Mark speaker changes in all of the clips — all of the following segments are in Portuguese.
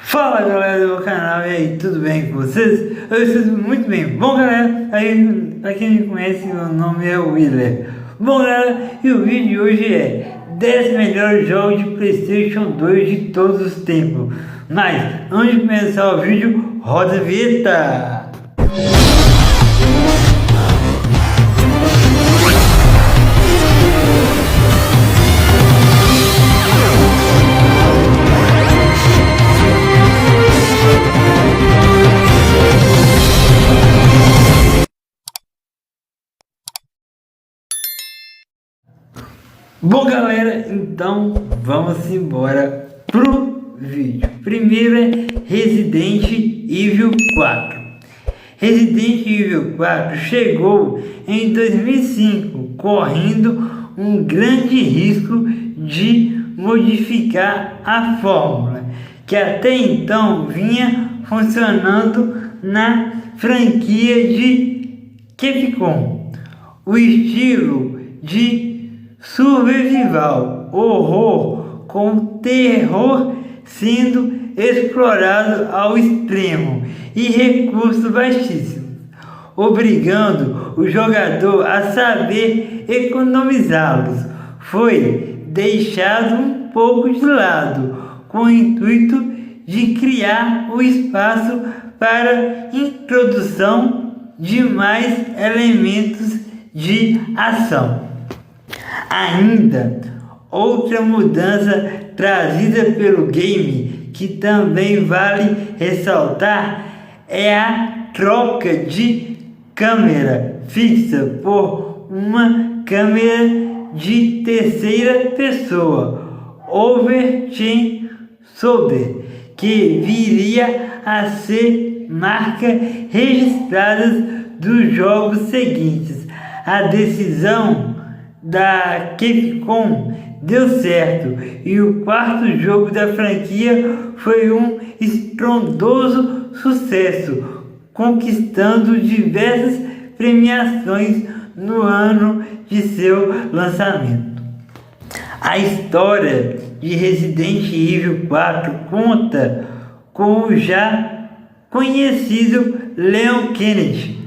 Speaker 1: Fala galera do meu canal, e aí, tudo bem com vocês? Eu estou muito bem. Bom galera, aí, pra quem me conhece, meu nome é Willer. Bom galera, e o vídeo de hoje é 10 melhores jogos de Playstation 2 de todos os tempos. Mas, antes de começar o vídeo, roda a vinheta! Bom galera, então vamos embora pro vídeo. Primeiro é Resident Evil 4. Resident Evil 4 chegou em 2005, correndo um grande risco de modificar a fórmula, que até então vinha funcionando na franquia de Capcom. O estilo de survival, horror com terror sendo explorado ao extremo e recursos baixíssimos, obrigando o jogador a saber economizá-los, foi deixado um pouco de lado com o intuito de criar o espaço para introdução de mais elementos de ação. Ainda outra mudança trazida pelo game, que também vale ressaltar, é a troca de câmera fixa por uma câmera de terceira pessoa, Overchain Soldier, que viria a ser marca registrada dos jogos seguintes. A decisão da Capcom deu certo e o quarto jogo da franquia foi um estrondoso sucesso, conquistando diversas premiações no ano de seu lançamento. A história de Resident Evil 4 conta com o já conhecido Leon Kennedy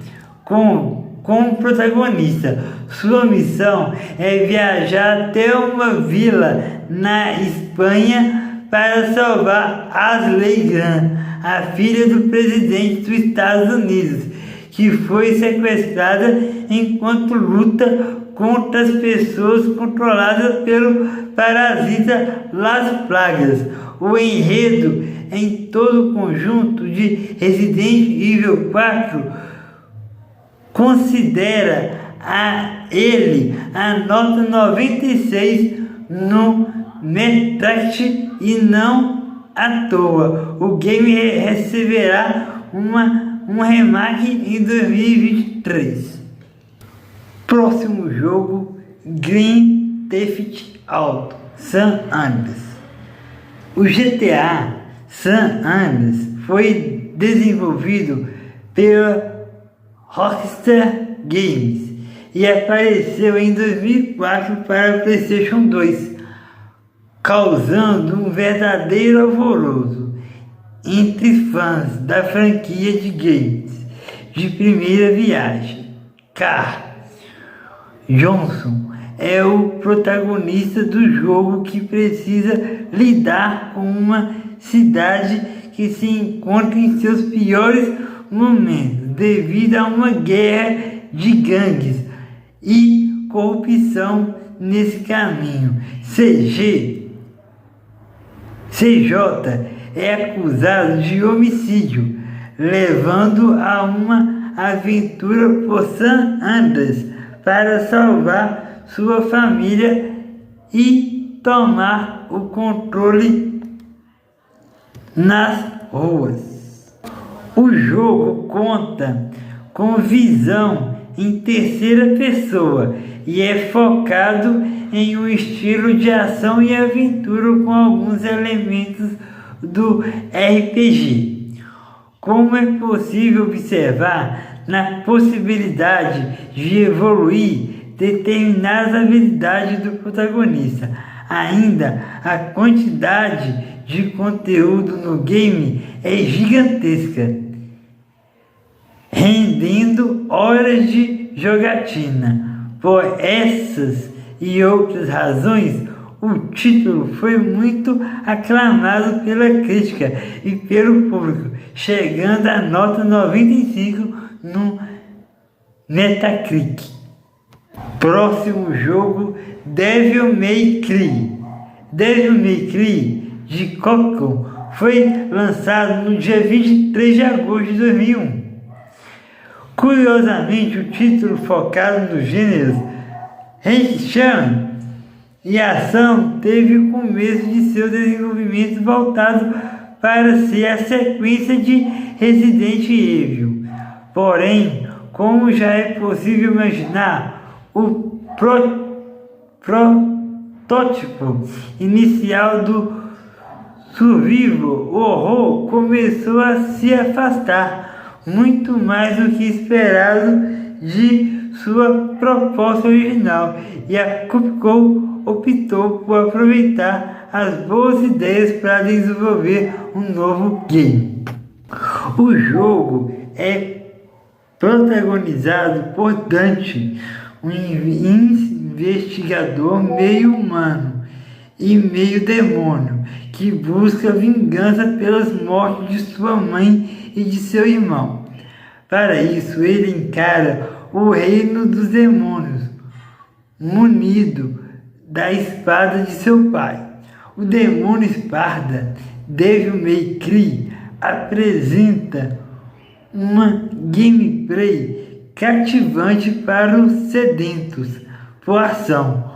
Speaker 1: como protagonista. Sua missão é viajar até uma vila na Espanha para salvar Ashley Grant, a filha do presidente dos Estados Unidos, que foi sequestrada enquanto luta contra as pessoas controladas pelo parasita Las Plagas. O enredo em todo o conjunto de Resident Evil 4 considera ele a nota 96 no Metacritic e não à toa. O game receberá um remake em 2023. Próximo jogo, Grand Theft Auto San Andreas. O GTA San Andreas foi desenvolvido pela Rockstar Games e apareceu em 2004 para Playstation 2, causando um verdadeiro alvoroço entre fãs da franquia de games de primeira viagem. Carl Johnson é o protagonista do jogo, que precisa lidar com uma cidade que se encontra em seus piores momentos devido a uma guerra de gangues e corrupção nesse caminho. CJ é acusado de homicídio, levando a uma aventura por San Andreas para salvar sua família e tomar o controle nas ruas. O jogo conta com visão em terceira pessoa e é focado em um estilo de ação e aventura com alguns elementos do RPG. Como é possível observar, na possibilidade de evoluir determinadas habilidades do protagonista, ainda a quantidade de conteúdo no game é gigantesca, rendendo horas de jogatina. Por essas e outras razões, o título foi muito aclamado pela crítica e pelo público, chegando a nota 95 no Metacritic. Próximo jogo, Devil May Cry. Devil May Cry de Capcom foi lançado no dia 23 de agosto de 2001. Curiosamente, o título focado nos gêneros action e ação teve o começo de seu desenvolvimento voltado para ser a sequência de Resident Evil. Porém, como já é possível imaginar, o protótipo inicial do survival horror começou a se afastar muito mais do que esperado de sua proposta original, e a Capcom optou por aproveitar as boas ideias para desenvolver um novo game. O jogo é protagonizado por Dante, um investigador meio humano e meio demônio, que busca vingança pelas mortes de sua mãe e de seu irmão. Para isso, ele encara o reino dos demônios, munido da espada de seu pai. O demônio espada, Devil May Cry, apresenta uma gameplay cativante para os sedentos por ação,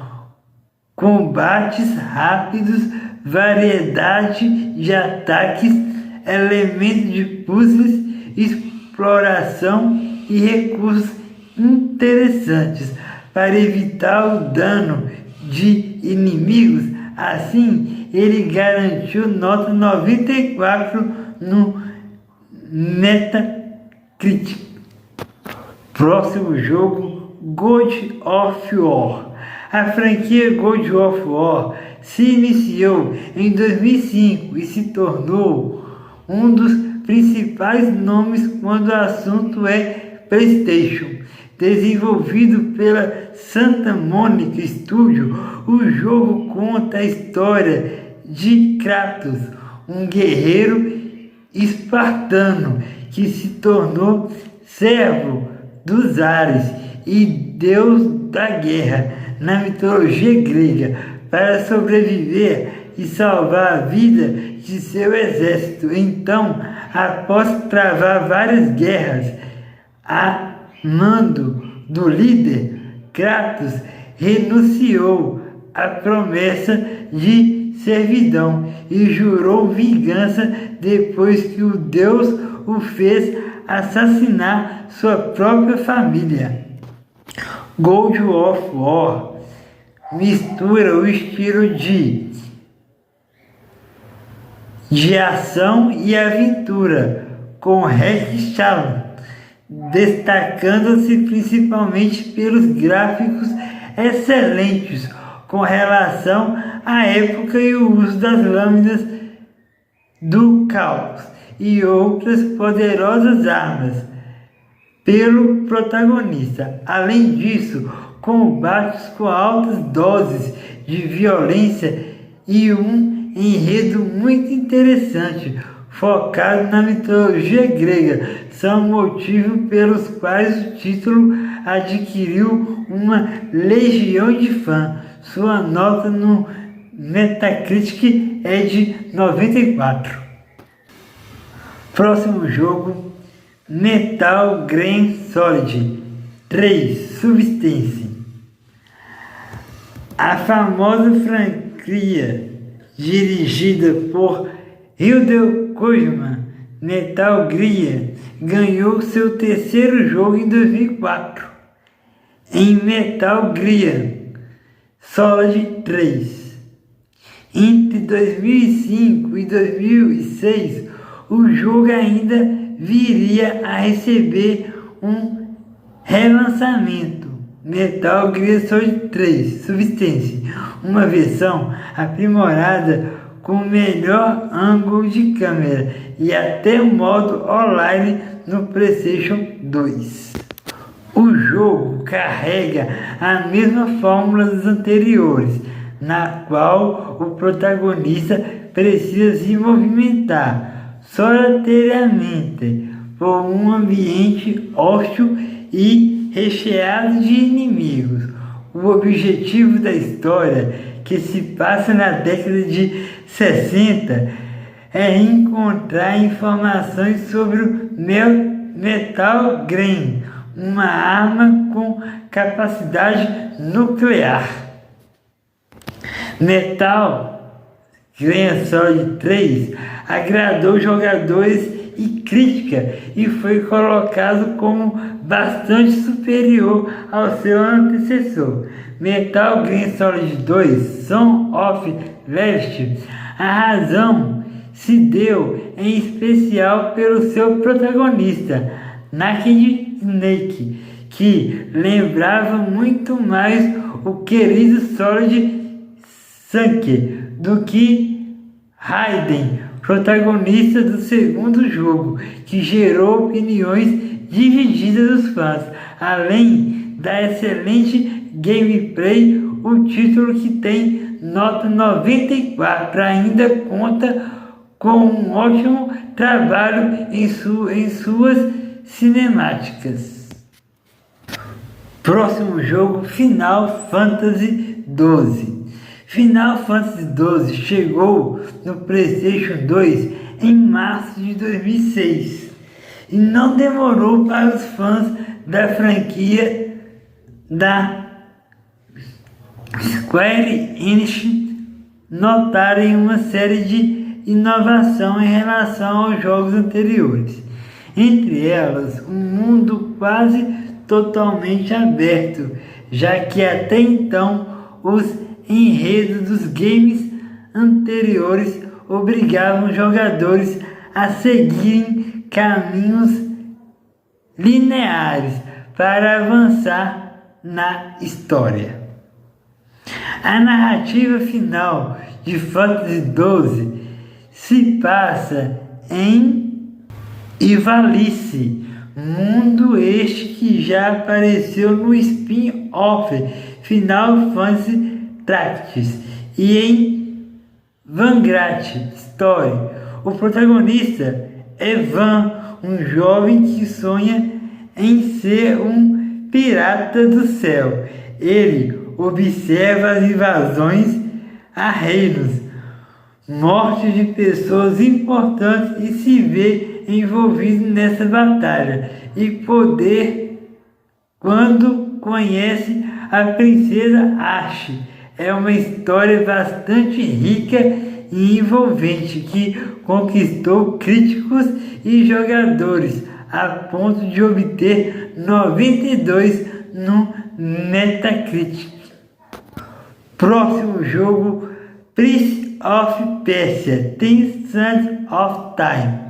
Speaker 1: combates rápidos, variedade de ataques, elementos de puzzles, exploração e recursos interessantes para evitar o dano de inimigos. Assim, ele garantiu nota 94 no Metacritic. Próximo jogo, God of War. A franquia God of War se iniciou em 2005 e se tornou um dos principais nomes quando o assunto é PlayStation. Desenvolvido pela Santa Monica Studio, o jogo conta a história de Kratos, um guerreiro espartano que se tornou servo dos ares e deus da guerra na mitologia grega para sobreviver e salvar a vida de seu exército. Então, após travar várias guerras a mando do líder, Kratos renunciou à promessa de servidão e jurou vingança depois que o deus o fez assassinar sua própria família. God of War mistura o estilo de ação e aventura com hack challenge, destacando-se principalmente pelos gráficos excelentes com relação à época e o uso das lâminas do caos e outras poderosas armas pelo protagonista. Além disso, combates com altas doses de violência e um enredo muito interessante focado na mitologia grega são motivos pelos quais o título adquiriu uma legião de fãs. Sua nota no Metacritic é de 94. Próximo jogo, Metal Gear Solid 3 Substance. A famosa franquia dirigida por Hideo Kojima, Metal Gear ganhou seu terceiro jogo em 2004, em Metal Gear Solid 3. Entre 2005 e 2006, o jogo ainda viria a receber um relançamento, Metal Gear Solid 3 Substance, uma versão aprimorada com melhor ângulo de câmera e até modo online no PlayStation 2. O jogo carrega a mesma fórmula dos anteriores, na qual o protagonista precisa se movimentar solitariamente por um ambiente hostil e recheado de inimigos. O objetivo da história, que se passa na década de 60, é encontrar informações sobre o Metal Green, uma arma com capacidade nuclear. Metal Gear Solid 3 agradou jogadores e crítica e foi colocado como bastante superior ao seu antecessor, Metal Gear Solid 2 Son of Rest. A razão se deu em especial pelo seu protagonista, Naked Snake, que lembrava muito mais o querido Solid Snake do que Raiden, protagonista do segundo jogo, que gerou opiniões divididas dos fãs. Além da excelente gameplay, o título, que tem nota 94, ainda conta com um ótimo trabalho em suas cinemáticas. Próximo jogo, Final Fantasy XII. Final Fantasy XII chegou no PlayStation 2 em março de 2006 e não demorou para os fãs da franquia da Square Enix notarem uma série de inovação em relação aos jogos anteriores. Entre elas, um mundo quase totalmente aberto, já que até então os enredos dos games anteriores obrigavam jogadores a seguirem caminhos lineares para avançar na história. A narrativa final de Fantasy XII se passa em Ivalice, mundo este que já apareceu no spin-off Final Fantasy Tactics e em Vanguard Story. O protagonista é Van, um jovem que sonha em ser um pirata do céu. Ele observa as invasões a reinos, morte de pessoas importantes e se vê envolvido nessa batalha e poder quando conhece a princesa Ashe. É uma história bastante rica e envolvente que conquistou críticos e jogadores a ponto de obter 92 no Metacritic. Próximo jogo, Prince of Persia: The Sands of Time.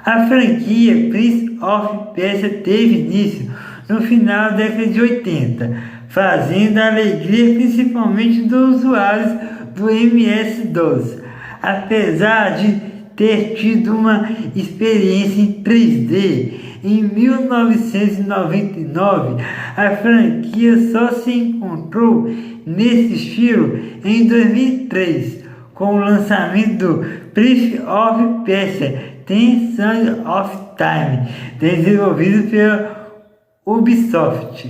Speaker 1: A franquia Prince of Persia teve início no final da década de 80, fazendo a alegria principalmente dos usuários do MS-DOS. Apesar de ter tido uma experiência em 3D em 1999, a franquia só se encontrou nesse estilo em 2003, com o lançamento do Prince of Persia: The Sands of Time, desenvolvido pela Ubisoft.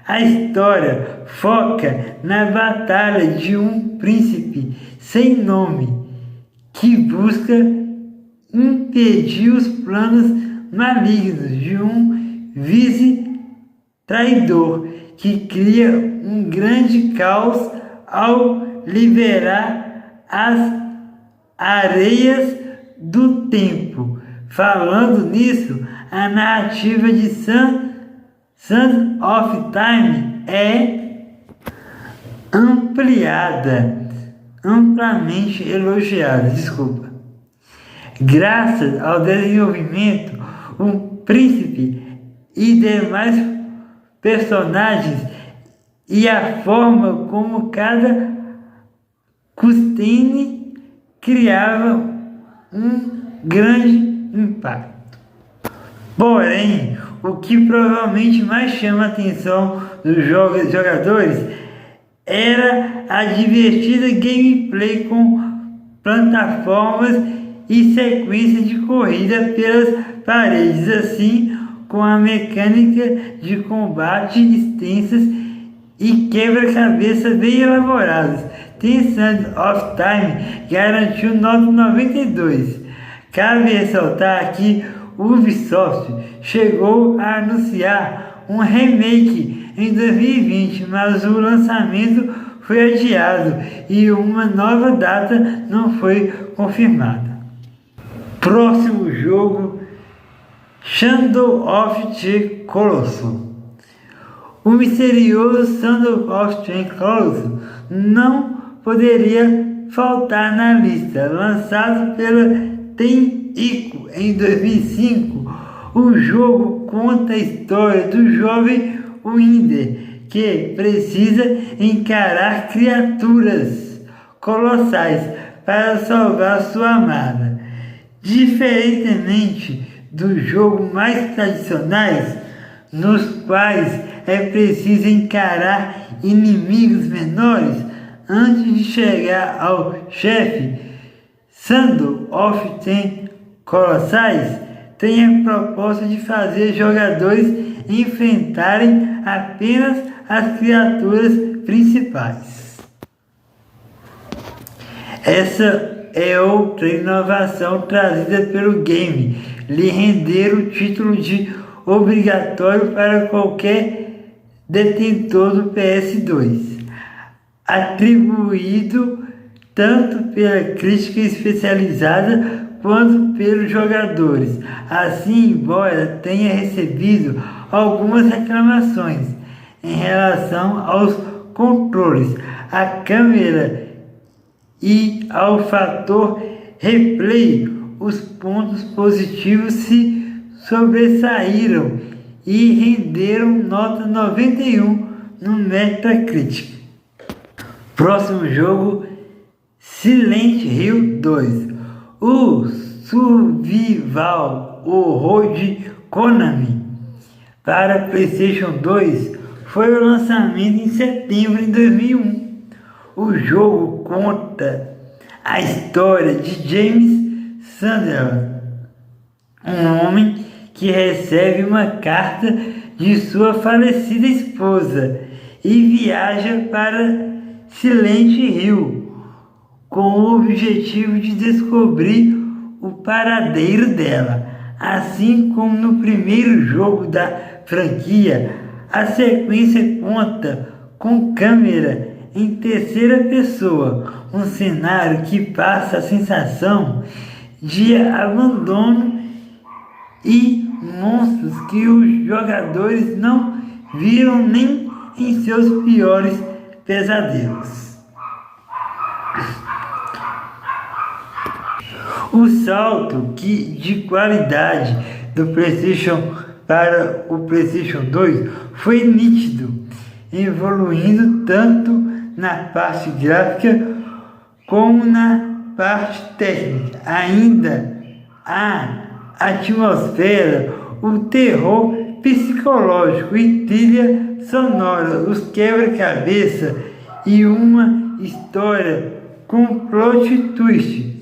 Speaker 1: A história foca na batalha de um príncipe sem nome que busca impedir os planos malignos de um vice-traidor que cria um grande caos ao liberar as areias do tempo. Falando nisso, a narrativa de Sands of Time é amplamente elogiada. Graças ao desenvolvimento, o príncipe e demais personagens e a forma como cada cutscene criava um grande impacto. Porém, o que provavelmente mais chama a atenção dos jogadores era a divertida gameplay com plataformas e sequências de corrida pelas paredes, assim com a mecânica de combate extensas e quebra-cabeça bem elaborados. The Sands of Time garantiu nota 92. Cabe ressaltar que o Ubisoft chegou a anunciar um remake em 2020, mas o lançamento foi adiado e uma nova data não foi confirmada. Próximo jogo, Shadow of the Colossus. O misterioso Shadow of the Colossus não poderia faltar na lista. Lançado pela Ten-Ico em 2005, o jogo conta a história do jovem Winder que precisa encarar criaturas colossais para salvar sua amada. Diferentemente dos jogos mais tradicionais, nos quais é preciso encarar inimigos menores antes de chegar ao chefe, Shadow of the Colossus tem a proposta de fazer jogadores enfrentarem apenas as criaturas principais. Essa é outra inovação trazida pelo game, lhe render o título de obrigatório para qualquer detentor do PS2, atribuído tanto pela crítica especializada quanto pelos jogadores. Assim, embora tenha recebido algumas reclamações em relação aos controles, à câmera e ao fator replay, os pontos positivos se sobressaíram e renderam nota 91 no Metacritic. Próximo jogo, Silent Hill 2. O survival horror de Konami para PlayStation 2 foi o lançamento em setembro de 2001. O jogo conta a história de James Sunderland, um homem que recebe uma carta de sua falecida esposa e viaja para Silent Hill com o objetivo de descobrir o paradeiro dela. Assim como no primeiro jogo da franquia, a sequência conta com câmera em terceira pessoa, um cenário que passa a sensação de abandono e monstros que os jogadores não viram nem em seus piores pesadelos. O salto de qualidade do PlayStation para o PlayStation 2 foi nítido, evoluindo tanto na parte gráfica como na parte técnica. Ainda a atmosfera, o terror psicológico e trilha sonora, os quebra-cabeça e uma história com plot twist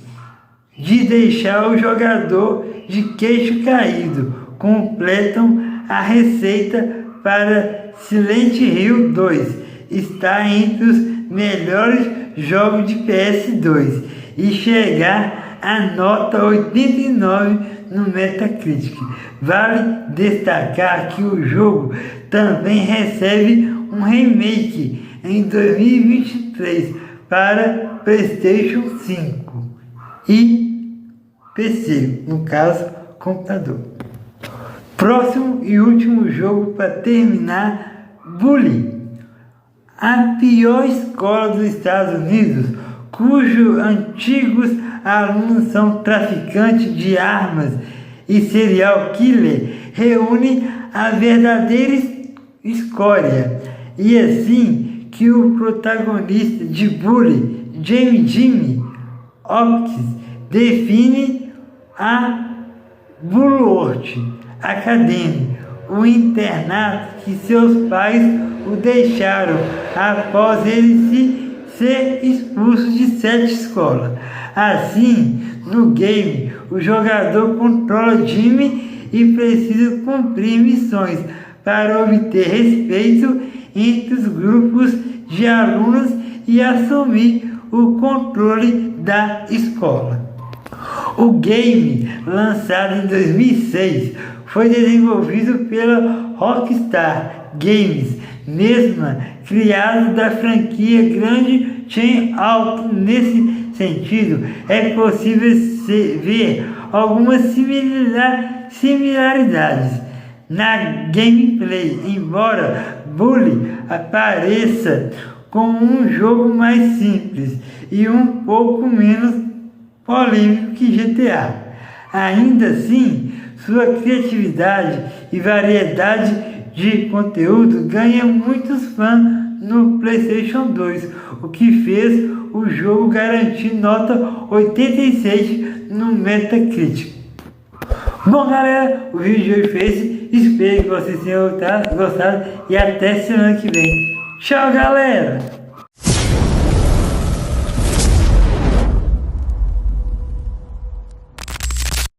Speaker 1: de deixar o jogador de queixo caído completam a receita para Silent Hill 2. Está entre os melhores jogos de PS2 e chegar a nota 89 no Metacritic. Vale destacar que o jogo também recebe um remake em 2023 para PlayStation 5 e PC, no caso, computador. Próximo e último jogo para terminar, Bully, a pior escola dos Estados Unidos, cujos antigos alunos são traficantes de armas e serial killer, reúne a verdadeira escória. E assim que o protagonista de Bully, Jimmy, Optics define a Bulworth Academy, o internato que seus pais o deixaram após ele ser expulso de 7 escolas. Assim, no game, o jogador controla Jimmy e precisa cumprir missões para obter respeito entre os grupos de alunos e assumir o controle da escola. O game, lançado em 2006, foi desenvolvido pela Rockstar Games, mesma criada da franquia Grand Theft Auto. Nesse sentido, é possível ver algumas similaridades na gameplay, embora Bully apareça como um jogo mais simples e um pouco menos polêmico que GTA. Ainda assim, sua criatividade e variedade de conteúdo ganha muitos fãs no PlayStation 2, o que fez o jogo garantir nota 86 no Metacritic. Bom, galera, o vídeo de hoje foi esse. Espero que vocês tenham gostado e até semana que vem. Tchau, galera!